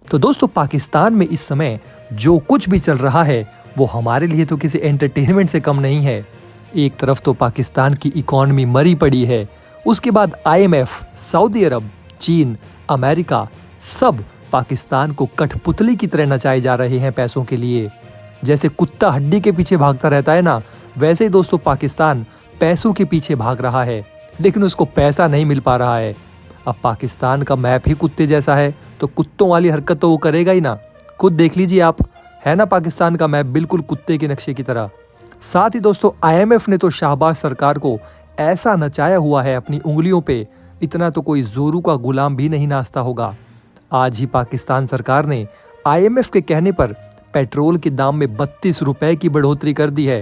तो दोस्तों पाकिस्तान में इस समय जो कुछ भी चल रहा है वो हमारे लिए तो किसी एंटरटेनमेंट से कम नहीं है। एक तरफ तो पाकिस्तान की इकॉनमी मरी पड़ी है, उसके बाद IMF, सऊदी अरब, चीन, अमेरिका सब पाकिस्तान को कठपुतली की तरह नचाए जा रहे हैं पैसों के लिए। जैसे कुत्ता हड्डी के पीछे भागता रहता है ना, वैसे ही दोस्तों पाकिस्तान पैसों के पीछे भाग रहा है, लेकिन उसको पैसा नहीं मिल पा रहा है। अब पाकिस्तान का मैप ही कुत्ते जैसा है तो कुत्तों वाली हरकत तो वो करेगा ही ना। खुद देख लीजिए आप, है ना पाकिस्तान का मैप बिल्कुल कुत्ते के नक्शे की तरह। साथ ही दोस्तों IMF ने तो शाहबाज सरकार को ऐसा नचाया हुआ है अपनी उंगलियों पे, इतना तो कोई जोरू का गुलाम भी नहीं नाचता होगा। आज ही पाकिस्तान सरकार ने IMF के कहने पर पेट्रोल के दाम में 32 रुपए की बढ़ोतरी कर दी है।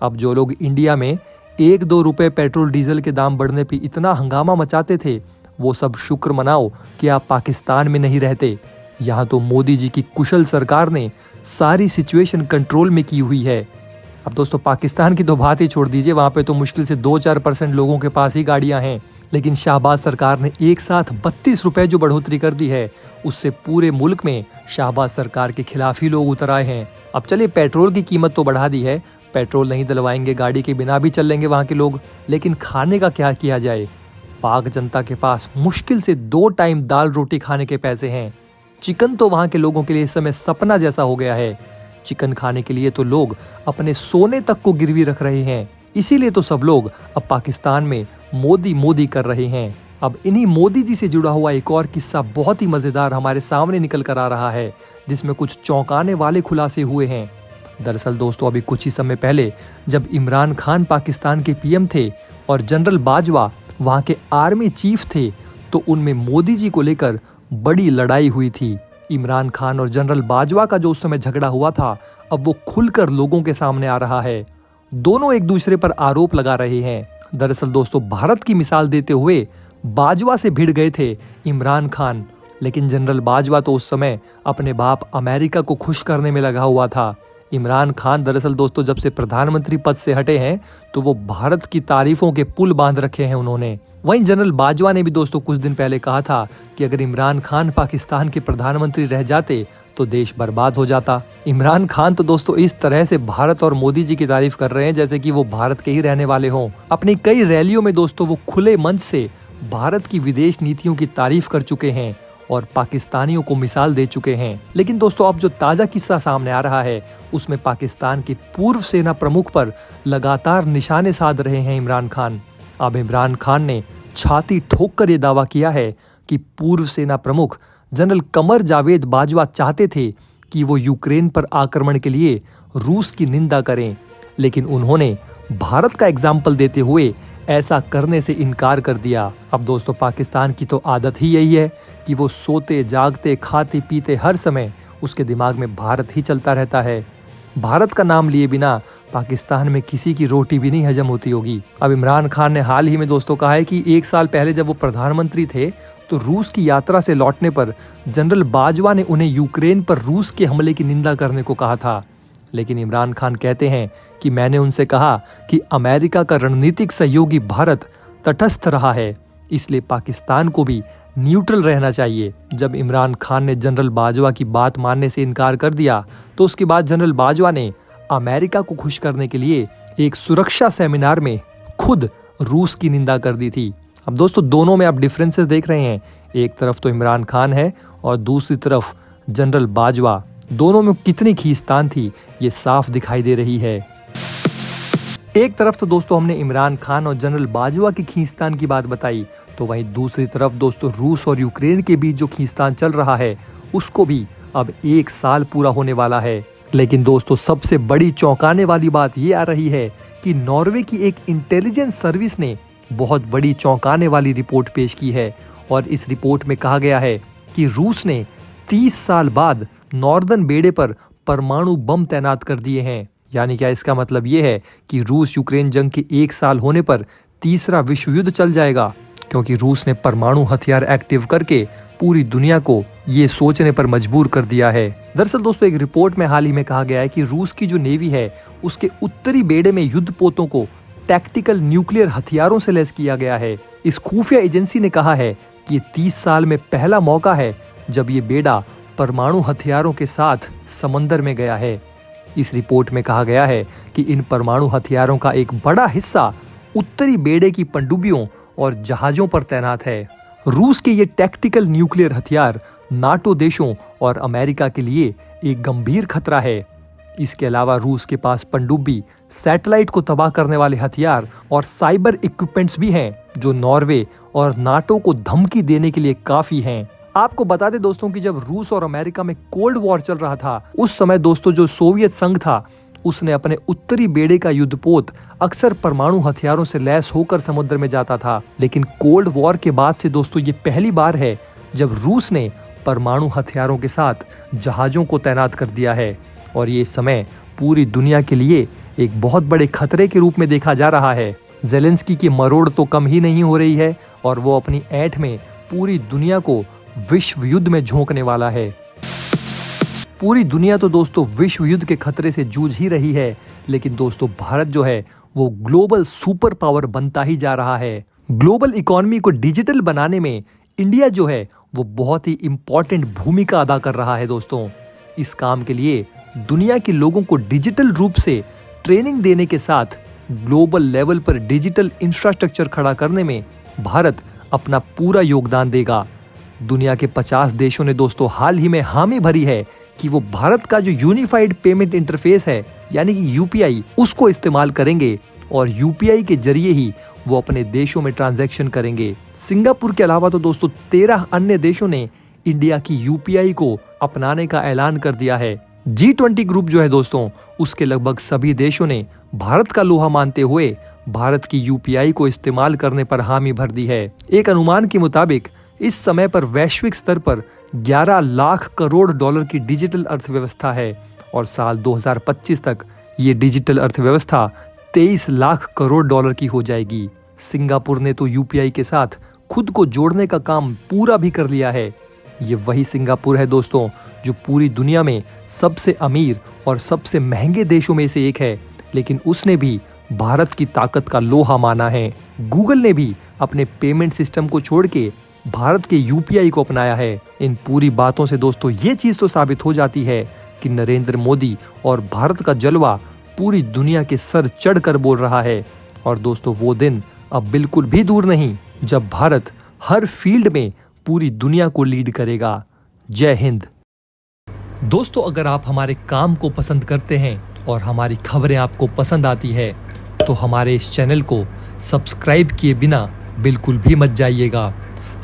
अब जो लोग इंडिया में 1-2 रुपए पेट्रोल डीजल के दाम बढ़ने पे इतना हंगामा मचाते थे, वो सब शुक्र मनाओ कि आप पाकिस्तान में नहीं रहते। यहाँ तो मोदी जी की कुशल सरकार ने सारी सिचुएशन कंट्रोल में की हुई है। अब दोस्तों पाकिस्तान की तो बात ही छोड़ दीजिए, वहाँ पे तो मुश्किल से 2-4% लोगों के पास ही गाड़ियाँ हैं, लेकिन शाहबाज सरकार ने एक साथ 32 रुपए जो बढ़ोतरी कर दी है, उससे पूरे मुल्क में शाहबाज सरकार के खिलाफ ही लोग उतर आए हैं। अब चलिए पेट्रोल की कीमत तो बढ़ा दी है, पेट्रोल नहीं डलवाएंगे, गाड़ी के बिना भी चल लेंगे वहाँ के लोग, लेकिन खाने का क्या किया जाए। पाक जनता के पास मुश्किल से 2 टाइम दाल रोटी खाने के पैसे हैं। चिकन तो वहाँ के लोगों के लिए इस समय सपना जैसा हो गया है। चिकन खाने के लिए तो लोग अपने सोने तक को गिरवी रख रहे हैं। इसीलिए तो सब लोग अब पाकिस्तान में मोदी मोदी कर रहे हैं। अब इन्हीं मोदी जी से जुड़ा हुआ एक और किस्सा बहुत ही मजेदार हमारे सामने निकल कर आ रहा है, जिसमें कुछ चौंकाने वाले खुलासे हुए हैं। दरअसल दोस्तों अभी कुछ ही समय पहले जब इमरान खान पाकिस्तान के PM थे और जनरल बाजवा वहाँ के आर्मी चीफ थे, तो उनमें मोदी जी को लेकर बड़ी लड़ाई हुई थी। इमरान खान और जनरल बाजवा का जो उस समय झगड़ा हुआ था, अब वो खुलकर लोगों के सामने आ रहा है। दोनों एक दूसरे पर आरोप लगा रहे हैं। दरअसल दोस्तों भारत की मिसाल देते हुए बाजवा से भिड़ गए थे इमरान खान, लेकिन जनरल बाजवा तो उस समय अपने बाप अमेरिका को खुश करने में लगा हुआ था। इमरान खान दरअसल दोस्तों जब से प्रधानमंत्री पद से हटे हैं तो वो भारत की तारीफों के पुल बांध रखे हैं उन्होंने। वहीं जनरल बाजवा ने भी दोस्तों कुछ दिन पहले कहा था कि अगर इमरान खान पाकिस्तान के प्रधानमंत्री रह जाते तो देश बर्बाद हो जाता। इमरान खान तो दोस्तों इस तरह से भारत और मोदी जी की तारीफ कर रहे हैं जैसे कि वो भारत के ही रहने वाले हों। अपनी कई रैलियों में दोस्तों वो खुले मंच से भारत की विदेश नीतियों की तारीफ कर चुके हैं और पाकिस्तानियों को मिसाल दे चुके हैं। लेकिन दोस्तों अब जो ताजा किस्सा सामने आ रहा है उसमें पाकिस्तान के पूर्व सेना प्रमुख पर लगातार निशाने साध रहे हैं इमरान खान। अब इमरान खान ने छाती ठोक कर ये दावा किया है कि पूर्व सेना प्रमुख जनरल कमर जावेद बाजवा चाहते थे कि वो यूक्रेन पर आक्रमण के लिए रूस की निंदा करें, लेकिन उन्होंने भारत का एग्जाम्पल देते हुए ऐसा करने से इनकार कर दिया। अब दोस्तों पाकिस्तान की तो आदत ही यही है कि वो सोते जागते खाते पीते हर समय उसके दिमाग में भारत ही चलता रहता है। भारत का नाम लिए बिना पाकिस्तान में किसी की रोटी भी नहीं हजम होती होगी। अब इमरान खान ने हाल ही में दोस्तों कहा है कि 1 साल पहले जब वो प्रधानमंत्री थे तो रूस की यात्रा से लौटने पर जनरल बाजवा ने उन्हें यूक्रेन पर रूस के हमले की निंदा करने को कहा था। लेकिन इमरान खान कहते हैं कि मैंने उनसे कहा कि अमेरिका का रणनीतिक सहयोगी भारत तटस्थ रहा है, इसलिए पाकिस्तान को भी न्यूट्रल रहना चाहिए। जब इमरान खान ने जनरल बाजवा की बात मानने से इनकार कर दिया तो उसके बाद जनरल बाजवा ने अमेरिका को खुश करने के लिए एक सुरक्षा सेमिनार में खुद रूस की निंदा कर दी थी। अब दोस्तों दोनों में आप डिफरेंसेस देख रहे हैं, एक तरफ तो इमरान खान है और दूसरी तरफ जनरल बाजवा। दोनों में कितनी खींचतान थी ये साफ दिखाई दे रही है। एक तरफ तो दोस्तों हमने इमरान खान और जनरल बाजवा की खींचतान की बात बताई, तो वहीं दूसरी तरफ दोस्तों रूस और यूक्रेन के बीच जो खींचतान चल रहा है उसको भी अब 1 साल पूरा होने वाला है। लेकिन दोस्तों सबसे बड़ी चौंकाने वाली बात ये आ रही है कि नॉर्वे की एक इंटेलिजेंस सर्विस ने बहुत बड़ी चौंकाने वाली रिपोर्ट पेश की है और इस रिपोर्ट में कहा गया है कि रूस ने 30 साल बाद नॉर्दर्न बेड़े पर परमाणु बम तैनात कर दिए हैं। यानी क्या इसका मतलब ये है कि रूस यूक्रेन जंग के 1 साल होने पर तीसरा विश्व युद्ध चल जाएगा, क्योंकि रूस ने परमाणु हथियार एक्टिव करके पूरी दुनिया को ये सोचने पर मजबूर कर दिया है। दरअसल दोस्तों एक रिपोर्ट में हाल ही में कहा गया है कि रूस की जो नेवी है उसके उत्तरी बेड़े में युद्धपोतों को टैक्टिकल न्यूक्लियर हथियारों से लैस किया गया है। इस खुफिया एजेंसी ने कहा है कि ये 30 साल में पहला मौका है जब ये बेड़ा परमाणु हथियारों के साथ समंदर में गया है। इस रिपोर्ट में कहा गया है कि इन परमाणु हथियारों का एक बड़ा हिस्सा उत्तरी बेड़े की पनडुब्बियों और जहाजों पर तैनात है। रूस के ये टैक्टिकल न्यूक्लियर हथियार नाटो देशों और अमेरिका के लिए एक गंभीर खतरा है। इसके अलावा रूस के पास पनडुब्बी, सैटेलाइट को तबाह करने वाले हथियार और साइबर इक्विपमेंट्स भी हैं, जो नॉर्वे और नाटो को धमकी देने के लिए काफी हैं। आपको बता दें दोस्तों कि जब रूस और अमेरिका में कोल्ड वॉर चल रहा था, उस समय दोस्तों जो सोवियत संघ था, उसने अपने उत्तरी बेड़े का युद्धपोत अक्सर परमाणु हथियारों से लैस होकर समुद्र में जाता था। लेकिन कोल्ड वॉर के बाद से दोस्तों ये पहली बार है जब रूस ने परमाणु हथियारों के साथ जहाजों को तैनात कर दिया है, और ये समय पूरी दुनिया के लिए एक बहुत बड़े खतरे के रूप में देखा जा रहा है। ज़ेलेंस्की की मरोड़ तो कम ही नहीं हो रही है और वो अपनी ऐंठ में पूरी दुनिया को विश्व युद्ध में झोंकने वाला है। पूरी दुनिया तो दोस्तों विश्व युद्ध के खतरे से जूझ ही रही है, लेकिन दोस्तों भारत जो है वो ग्लोबल सुपर पावर बनता ही जा रहा है। ग्लोबल इकोनॉमी को डिजिटल बनाने में इंडिया जो है वो बहुत ही इंपॉर्टेंट भूमिका अदा कर रहा है दोस्तों। इस काम के लिए दुनिया के लोगों को डिजिटल रूप से ट्रेनिंग देने के साथ ग्लोबल लेवल पर डिजिटल इंफ्रास्ट्रक्चर खड़ा करने में भारत अपना पूरा योगदान देगा। दुनिया के 50 देशों ने दोस्तों हाल ही में हामी भरी है कि वो भारत का जो यूनिफाइड पेमेंट इंटरफेस है यानी कि यूपीआई, उसको इस्तेमाल करेंगे और यूपीआई के जरिए ही वो अपने देशों में ट्रांजैक्शन करेंगे। सिंगापुर के अलावा तो दोस्तों 13 अन्य देशों ने इंडिया की यूपीआई को अपनाने का ऐलान कर दिया है। G20 ग्रुप जो है दोस्तों, उसके लगभग सभी देशों ने भारत का लोहा मानते हुए भारत की यूपीआई को इस्तेमाल करने पर हामी भर दी है। एक अनुमान के मुताबिक इस समय पर वैश्विक स्तर पर 11 लाख करोड़ डॉलर की डिजिटल अर्थव्यवस्था है और साल 2025 तक ये डिजिटल अर्थव्यवस्था 23 लाख करोड़ डॉलर की हो जाएगी। सिंगापुर ने तो यूपीआई के साथ खुद को जोड़ने का काम पूरा भी कर लिया है। ये वही सिंगापुर है दोस्तों जो पूरी दुनिया में सबसे अमीर और सबसे महंगे देशों में से एक है, लेकिन उसने भी भारत की ताकत का लोहा माना है। गूगल ने भी अपने पेमेंट सिस्टम को छोड़ के भारत के यूपीआई को अपनाया है। इन पूरी बातों से दोस्तों ये चीज तो साबित हो जाती है कि नरेंद्र मोदी और भारत का जलवा पूरी दुनिया के सर चढ़ कर बोल रहा है। और दोस्तों वो दिन अब बिल्कुल भी दूर नहीं जब भारत हर फील्ड में पूरी दुनिया को लीड करेगा। जय हिंद। दोस्तों अगर आप हमारे काम को पसंद करते हैं और हमारी खबरें आपको पसंद आती है तो हमारे इस चैनल को सब्सक्राइब किए बिना बिल्कुल भी मत जाइएगा।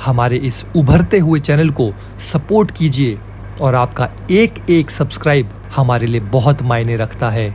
हमारे इस उभरते हुए चैनल को सपोर्ट कीजिए और आपका एक एक सब्सक्राइब हमारे लिए बहुत मायने रखता है।